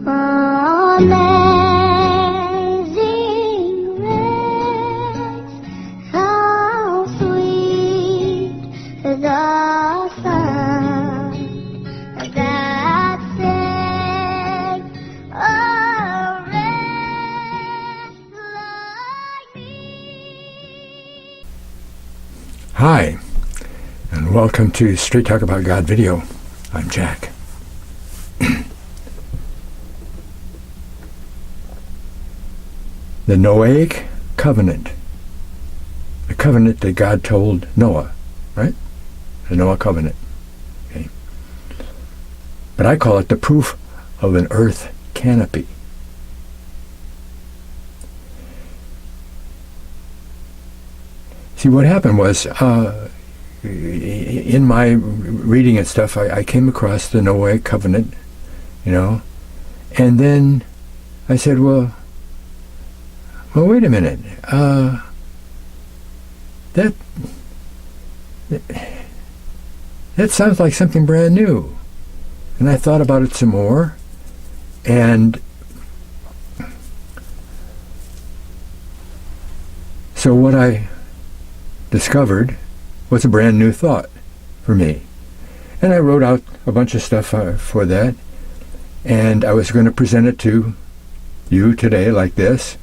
Amazing grace, how sweet the sound that saved a wretch like me. Hi, and welcome to Straight Talk About God video. I'm Jack. The Noahic covenant. The covenant that God told Noah, right? The Noah covenant. Okay. But I call it the proof of an earth canopy. See, what happened was, in my reading and stuff, I came across the Noahic covenant, and then I said, well, wait a minute. That sounds like something brand new. And I thought about it some more, and so what I discovered was a brand new thought for me. And I wrote out a bunch of stuff for that, and I was going to present it to you today like this.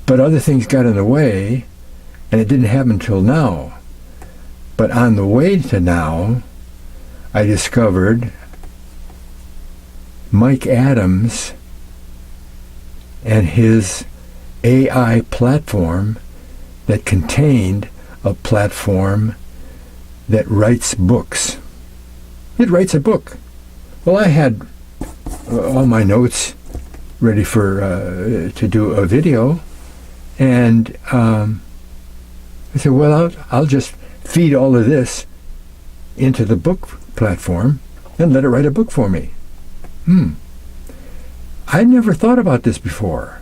But other things got in the way, and it didn't happen until now. But on the way to now, I discovered Mike Adams and his AI platform that contained a platform that writes books. It writes a book. Well, I had all my notes ready for to do a video, and I said, well, I'll just feed all of this into the book platform and let it write a book for me. I never thought about this before.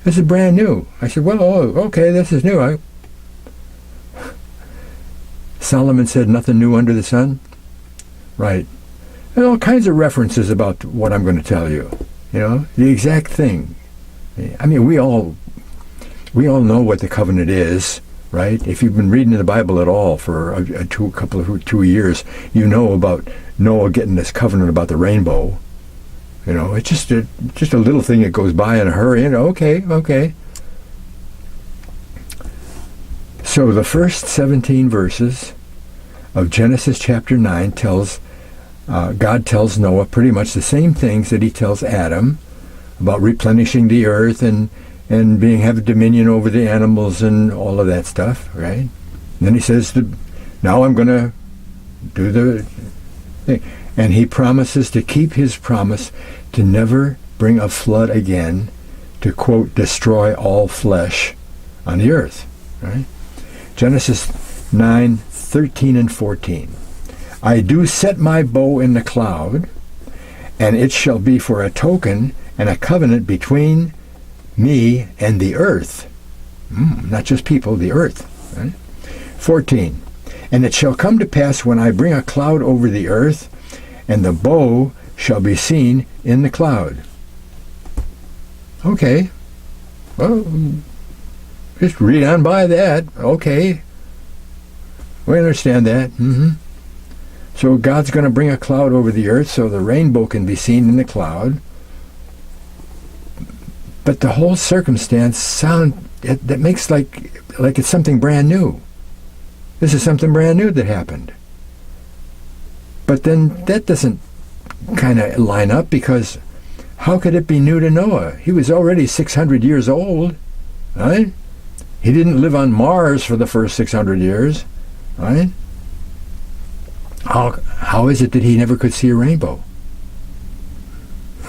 This is brand new. I said, well, okay, this is new. Solomon said nothing new under the sun. Right. And all kinds of references about what I'm going to tell you. The exact thing. I mean, we all know what the covenant is, right? If you've been reading the Bible at all for two years, you know about Noah getting this covenant about the rainbow. It's just a little thing that goes by in a hurry. Okay. So the first 17 verses of Genesis chapter 9 God tells Noah pretty much the same things that he tells Adam about replenishing the earth and having dominion over the animals and all of that stuff, right? And then he says, now I'm going to do the thing. And he promises to keep his promise to never bring a flood again to, quote, destroy all flesh on the earth, right? Genesis 9:13 and 14. I do set my bow in the cloud, and it shall be for a token and a covenant between me and the earth. Not just people, the earth. Right? 14. And it shall come to pass when I bring a cloud over the earth, and the bow shall be seen in the cloud. Okay. Well, just read on by that. Okay. We understand that. So God's going to bring a cloud over the earth so the rainbow can be seen in the cloud. But the whole circumstance that makes like it's something brand new. This is something brand new that happened. But then that doesn't kind of line up, because how could it be new to Noah? He was already 600 years old, right? He didn't live on Mars for the first 600 years, right? How is it that he never could see a rainbow?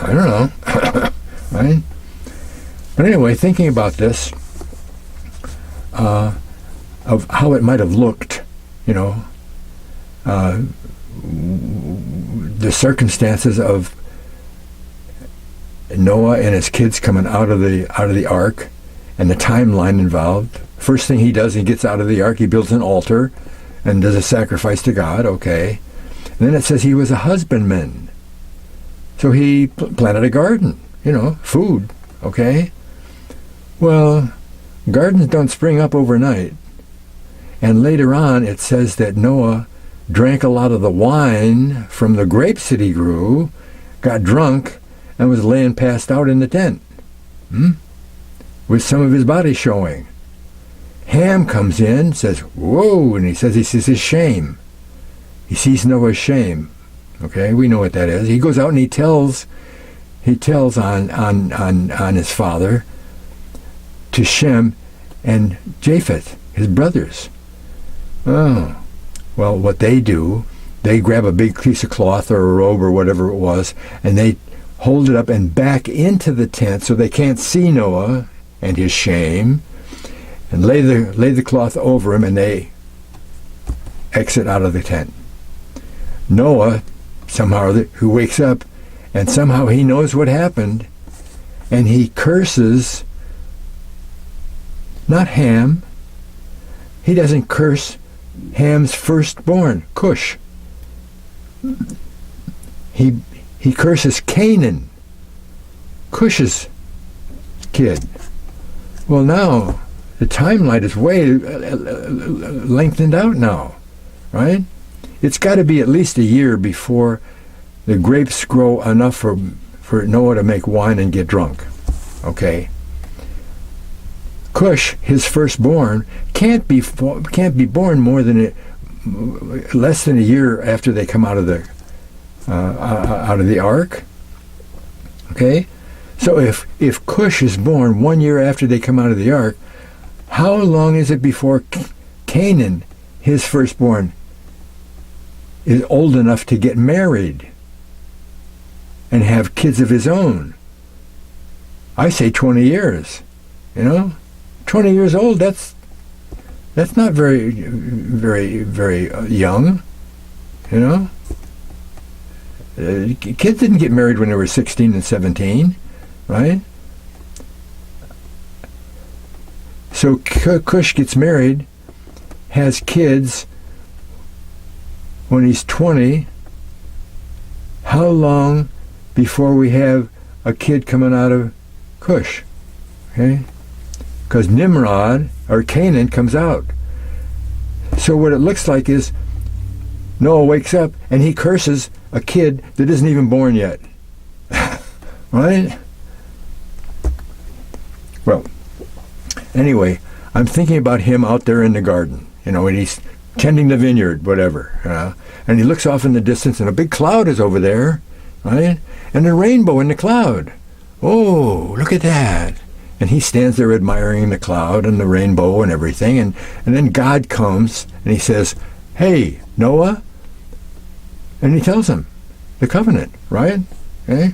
I don't know, right? But anyway, thinking about this, of how it might have looked, the circumstances of Noah and his kids coming out of the ark, and the timeline involved. First thing he does, he gets out of the ark, he builds an altar and does a sacrifice to God, okay. And then it says he was a husbandman. So he planted a garden, food, okay? Well, gardens don't spring up overnight. And later on, it says that Noah drank a lot of the wine from the grapes that he grew, got drunk, and was laying passed out in the tent, with some of his body showing. Ham comes in, says, whoa, and he sees his shame. He sees Noah's shame. Okay, we know what that is. He goes out and he tells on his father to Shem and Japheth, his brothers. Oh, well, what they do, they grab a big piece of cloth or a robe or whatever it was, and they hold it up and back into the tent so they can't see Noah and his shame, and lay the cloth over him, and they exit out of the tent. Noah, somehow, who wakes up, and somehow he knows what happened, and he curses, not Ham. He doesn't curse Ham's firstborn, Cush. He curses Canaan, Cush's kid. Well, now the timeline is way lengthened out now, right? It's got to be at least a year before the grapes grow enough for Noah to make wine and get drunk. Okay. Cush, his firstborn, can't be born more than less than a year after they come out of the ark. Okay, so if Cush is born 1 year after they come out of the ark, how long is it before Canaan, his firstborn, is old enough to get married and have kids of his own? I say 20 years. 20 years old, that's not very, very, very young, Kids didn't get married when they were 16 and 17, right? So Cush gets married, has kids when he's 20. How long before we have a kid coming out of Cush? Okay? Because Nimrod, or Canaan, comes out. So what it looks like is Noah wakes up and he curses a kid that isn't even born yet. Right? Well, anyway, I'm thinking about him out there in the garden, and he's tending the vineyard, whatever. And he looks off in the distance, and a big cloud is over there, right? And a rainbow in the cloud. Oh, look at that. And he stands there admiring the cloud and the rainbow and everything. And then God comes and he says, hey, Noah. And he tells him the covenant, right? Okay?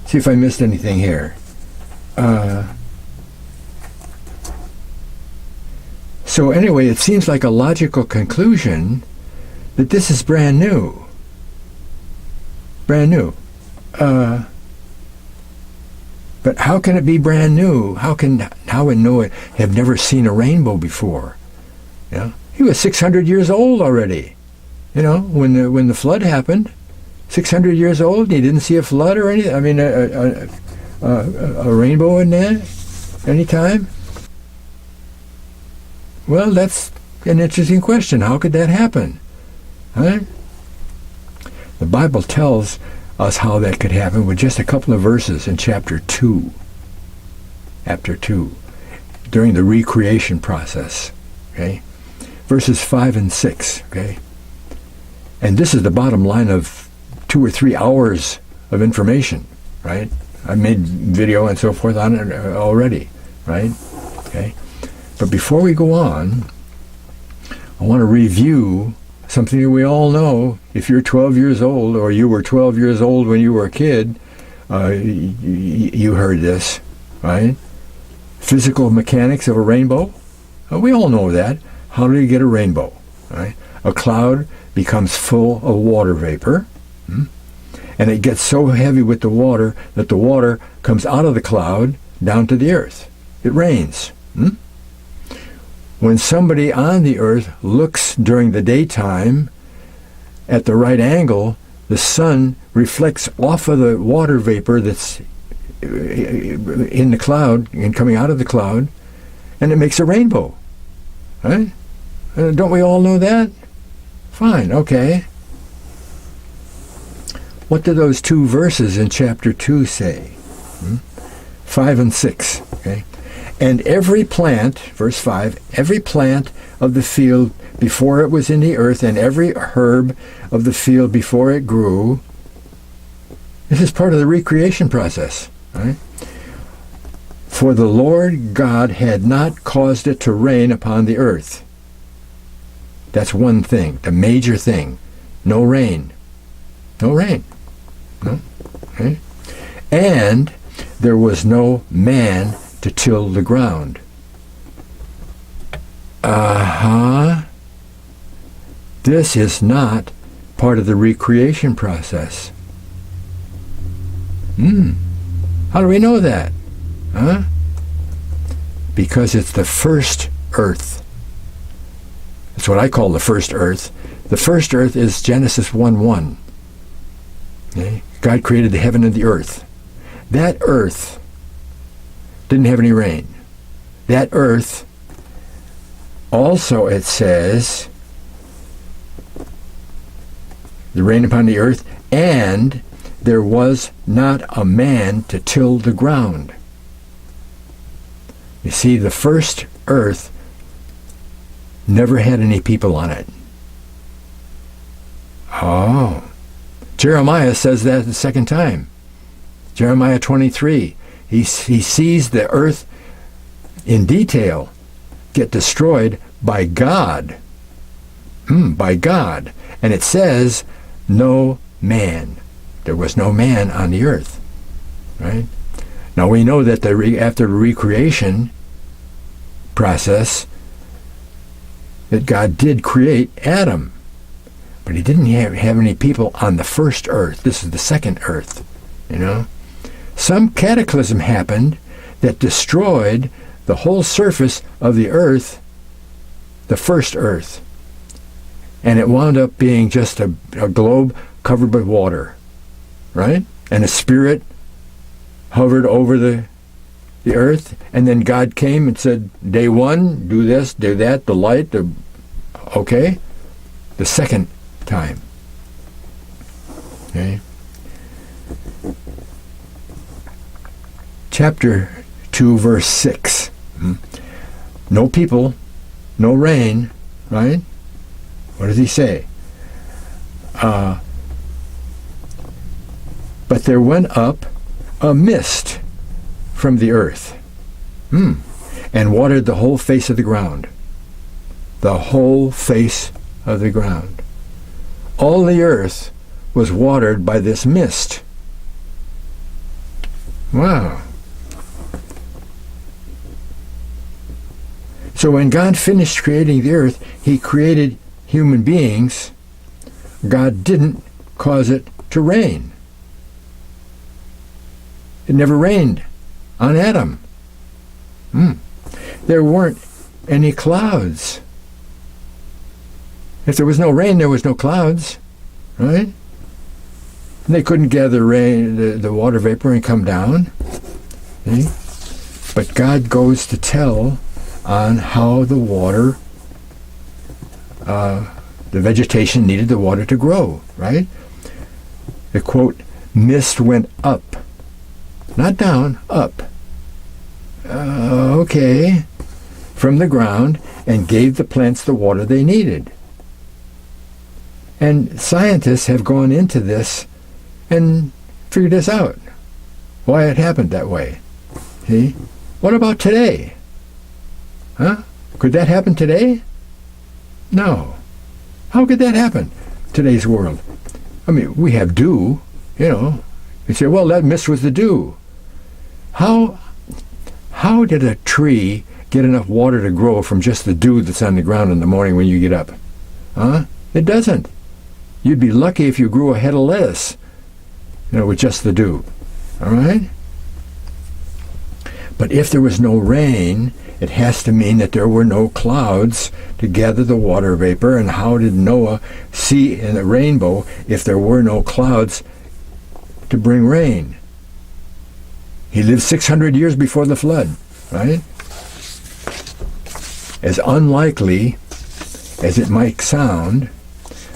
See if I missed anything here. So anyway, it seems like a logical conclusion that this is brand new. Brand new. But how can it be brand new? How would Noah have never seen a rainbow before? He was 600 years old already. When the flood happened, 600 years old, and he didn't see a flood or anything. I mean, a rainbow in there any time. Well, that's an interesting question. How could that happen? Huh? The Bible tells us how that could happen with just a couple of verses in chapter 2. Chapter 2, during the recreation process. Okay? Verses 5 and 6. Okay? And this is the bottom line of 2 or 3 hours of information, right? I made video and so forth on it already, right? Okay? But before we go on, I want to review something that we all know. If you're 12 years old, or you were 12 years old when you were a kid, you heard this, right? Physical mechanics of a rainbow. We all know that. How do you get a rainbow? Right? A cloud becomes full of water vapor, and it gets so heavy with the water that the water comes out of the cloud down to the earth. It rains. When somebody on the earth looks during the daytime at the right angle, the sun reflects off of the water vapor that's in the cloud and coming out of the cloud, and it makes a rainbow. Right? Don't we all know that? Fine, okay. What do those two verses in chapter 2 say? 5 and 6. Okay? And every plant, verse 5, every plant of the field before it was in the earth, and every herb of the field before it grew. This is part of the recreation process. Right? For the Lord God had not caused it to rain upon the earth. That's one thing, the major thing. No rain. No rain. No. Okay? And there was no man to till the ground. This is not part of the recreation process. How do we know that? Because it's the first earth. That's what I call the first earth. The first earth is Genesis 1:1. Okay? God created the heaven and the earth. That earth didn't have any rain. That earth also, it says, the rain upon the earth, and there was not a man to till the ground. You see, the first earth never had any people on it. Oh. Jeremiah says that the second time. Jeremiah 23. He sees the earth in detail get destroyed by God. By God. And it says, no man. There was no man on the earth. Right? Now we know that after the recreation process, that God did create Adam. But he didn't have any people on the first earth. This is the second earth. You know? Some cataclysm happened that destroyed the whole surface of the earth, the first earth. And it wound up being just a globe covered with water. Right? And a spirit hovered over the earth, and then God came and said, day one, do this, do that, the light, okay? The second time. Okay? Chapter 2, verse 6. No people, no rain, right? What does he say? But there went up a mist from the earth, and watered the whole face of the ground. The whole face of the ground. All the earth was watered by this mist. Wow. So when God finished creating the earth, he created human beings. God didn't cause it to rain. It never rained on Adam. There weren't any clouds. If there was no rain, there was no clouds, right? They couldn't gather rain, the water vapor, and come down. See? But God goes to tell on how the water, the vegetation needed the water to grow, right? The quote, mist went up. Not down, up. Okay. From the ground, and gave the plants the water they needed. And scientists have gone into this and figured this out. Why it happened that way. See? What about today? Huh? Could that happen today? No. How could that happen? Today's world. I mean, we have dew, you know. You say, well, that mist was the dew. How did a tree get enough water to grow from just the dew that's on the ground in the morning when you get up? Huh? It doesn't. You'd be lucky if you grew a head of lettuce, with just the dew. All right? But if there was no rain, it has to mean that there were no clouds to gather the water vapor. And how did Noah see in the rainbow if there were no clouds to bring rain? He lived 600 years before the flood, right? As unlikely as it might sound,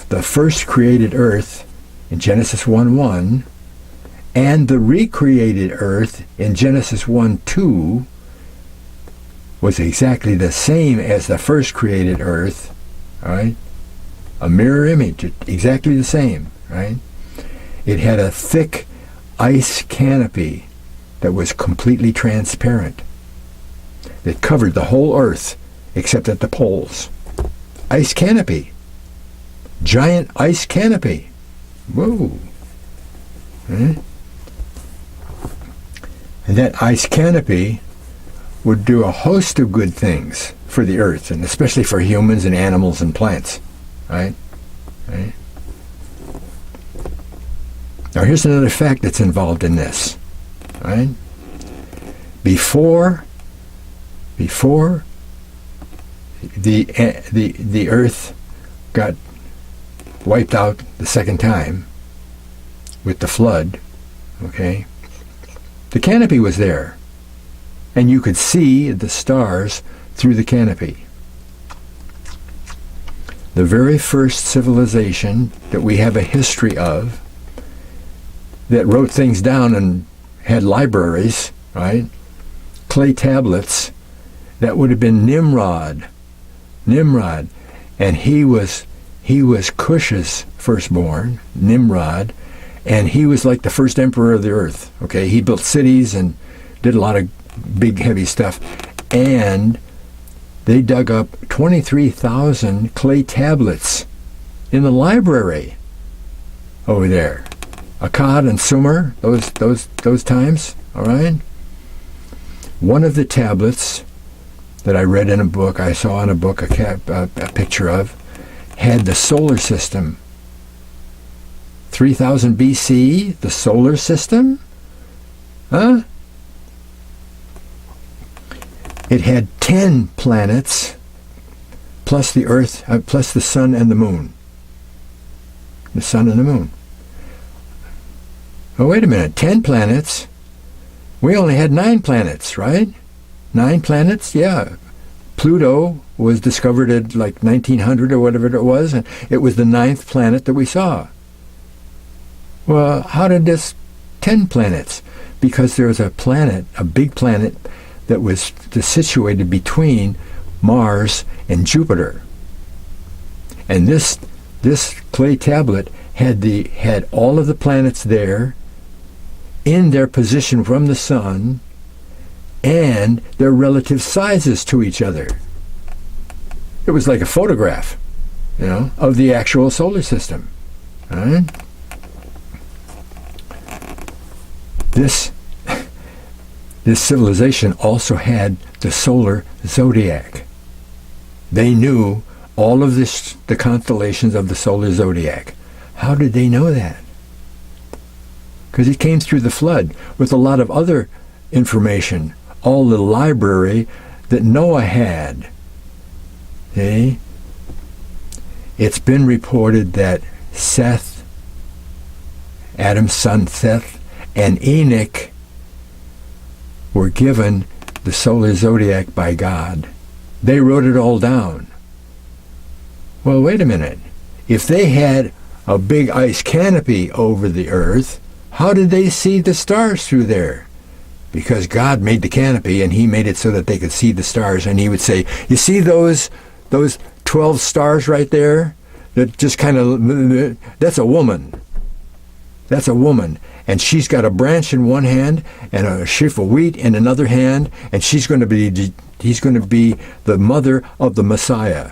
the first created earth in Genesis 1:1 and the recreated earth in Genesis 1:2 was exactly the same as the first created earth, all right? A mirror image, exactly the same, right? It had a thick ice canopy that was completely transparent, that covered the whole earth except at the poles. Ice canopy. Giant ice canopy. Whoa. And that ice canopy would do a host of good things for the earth, and especially for humans and animals and plants. Right? Right? Now here's another fact that's involved in this. Right? Before the earth got wiped out the second time with the flood, okay, the canopy was there, and you could see the stars through the canopy. The very first civilization that we have a history of that wrote things down and had libraries, right? Clay tablets, that would have been Nimrod. And he was Cush's firstborn, Nimrod, and he was like the first emperor of the earth. Okay, he built cities and did a lot of big, heavy stuff. And they dug up 23,000 clay tablets in the library over there. Akkad and Sumer, those times, all right? One of the tablets that I read in a book, I saw in a book a picture of, had the solar system. 3000 BC, the solar system? Huh? It had 10 planets, plus the Earth, plus the sun and the moon. The sun and the moon. Oh, wait a minute, 10 planets? We only had 9 planets, right? 9 planets? Yeah. Pluto was discovered at like 1900 or whatever it was, and it was the 9th planet that we saw. Well, how did this 10 planets? Because there was a planet, a big planet, that was situated between Mars and Jupiter. And this clay tablet had all of the planets there in their position from the sun and their relative sizes to each other. It was like a photograph, of the actual solar system. All right? This civilization also had the solar zodiac. They knew all of the constellations of the solar zodiac. How did they know that? Because it came through the flood with a lot of other information, all the library that Noah had. See? It's been reported that Seth, Adam's son Seth, and Enoch were given the solar zodiac by God. They wrote it all down. Well, wait a minute. If they had a big ice canopy over the earth, how did they see the stars through there? Because God made the canopy, and he made it so that they could see the stars, and he would say, you see those 12 stars right there? That just kind of, that's a woman. That's a woman. And she's got a branch in one hand and a sheaf of wheat in another hand, and he's going to be the mother of the Messiah.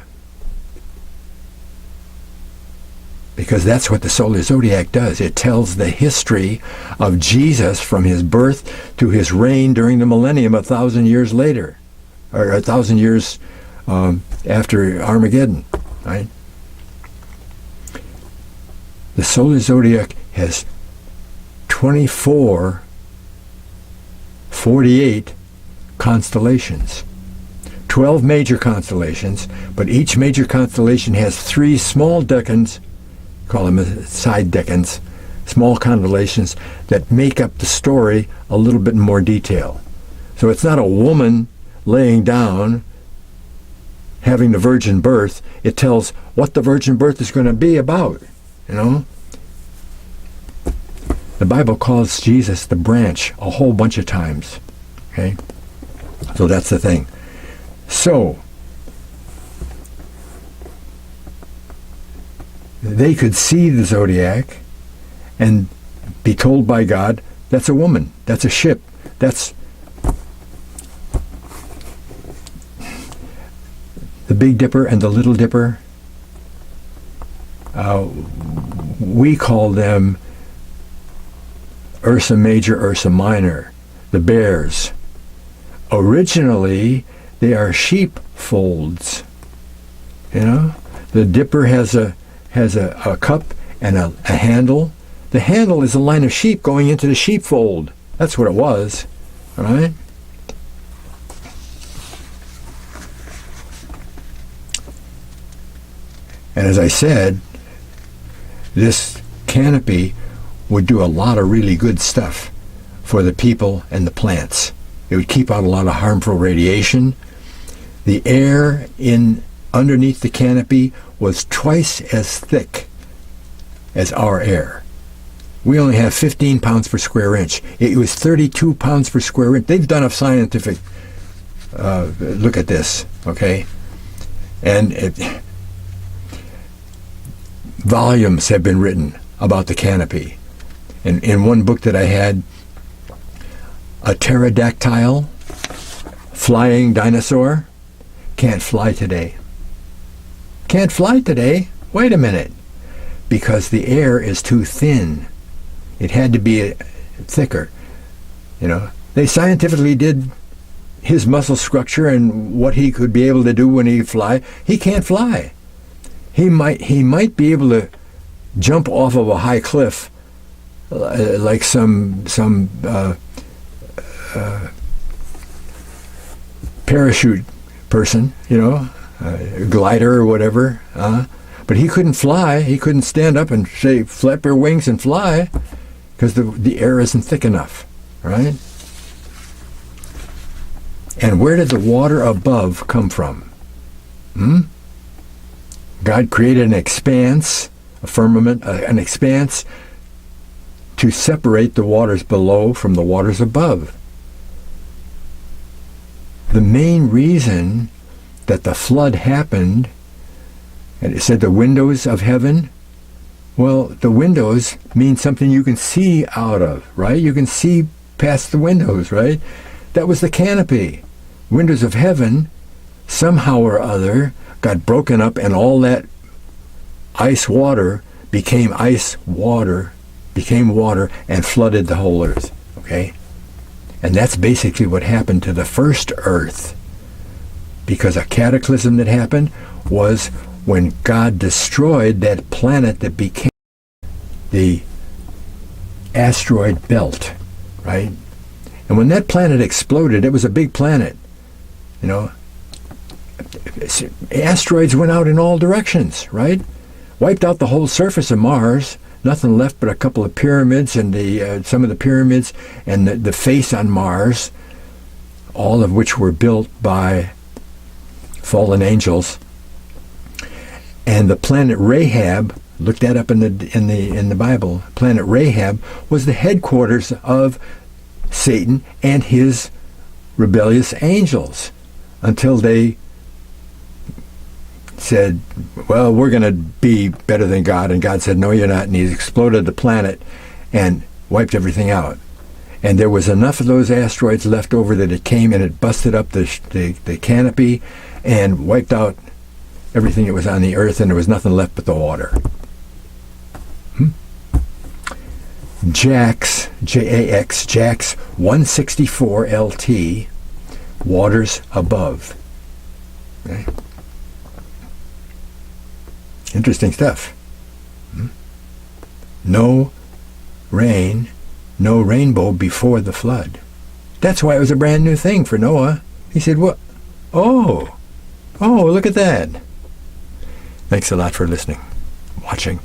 Because that's what the solar zodiac does. It tells the history of Jesus from his birth to his reign during the millennium 1,000 years later, or 1,000 years after Armageddon, right? The solar zodiac has 24, 48 constellations. 12 major constellations, but each major constellation has 3 small decans, call them side decans, small constellations that make up the story a little bit more detail. So it's not a woman laying down having the virgin birth. It tells what the virgin birth is going to be about, you know. The Bible calls Jesus the branch a whole bunch of times. Okay? So that's the thing. So, they could see the zodiac and be told by God, that's a woman, that's a ship, that's the Big Dipper and the Little Dipper. We call them Ursa Major, Ursa Minor, the bears. Originally, they are sheepfolds. You know, the dipper has a cup and a handle. The handle is a line of sheep going into the sheepfold. That's what it was, all right? And as I said, this canopy would do a lot of really good stuff for the people and the plants. It would keep out a lot of harmful radiation. The air underneath the canopy was twice as thick as our air. We only have 15 pounds per square inch. It was 32 pounds per square inch. They've done a scientific look at this, okay? And volumes have been written about the canopy. In one book that I had, a pterodactyl, flying dinosaur, can't fly today. Can't fly today? Wait a minute. Because the air is too thin. It had to be thicker. You know, they scientifically did his muscle structure and what he could be able to do when he fly. He can't fly. He might be able to jump off of a high cliff like some parachute person, you know, glider or whatever. But he couldn't fly. He couldn't stand up and say, flap your wings and fly, because the air isn't thick enough, right? And where did the water above come from? God created an expanse, a firmament, an expanse to separate the waters below from the waters above. The main reason that the flood happened, and it said the windows of heaven, well, the windows mean something you can see out of, right? You can see past the windows, right? That was the canopy. Windows of heaven, somehow or other, got broken up, and all that ice water became water, and flooded the whole earth, okay? And that's basically what happened to the first earth, because a cataclysm that happened was when God destroyed that planet that became the asteroid belt, right? And when that planet exploded, it was a big planet, you know. Asteroids went out in all directions, right? Wiped out the whole surface of Mars. Nothing left but a couple of pyramids and some of the pyramids and the face on Mars, all of which were built by fallen angels. And the planet Rahab, look that up in the Bible. Planet Rahab was the headquarters of Satan and his rebellious angels, until they said, well, we're going to be better than God. And God said, no, you're not. And he exploded the planet and wiped everything out. And there was enough of those asteroids left over that it came and it busted up the canopy and wiped out everything that was on the earth, and there was nothing left but the water. JAX, J-A-X, JAX185 LT, waters above. Okay. Interesting stuff. No rain, no rainbow before the flood. That's why it was a brand new thing for Noah. He said, "What? Oh, look at that." Thanks a lot for listening, watching.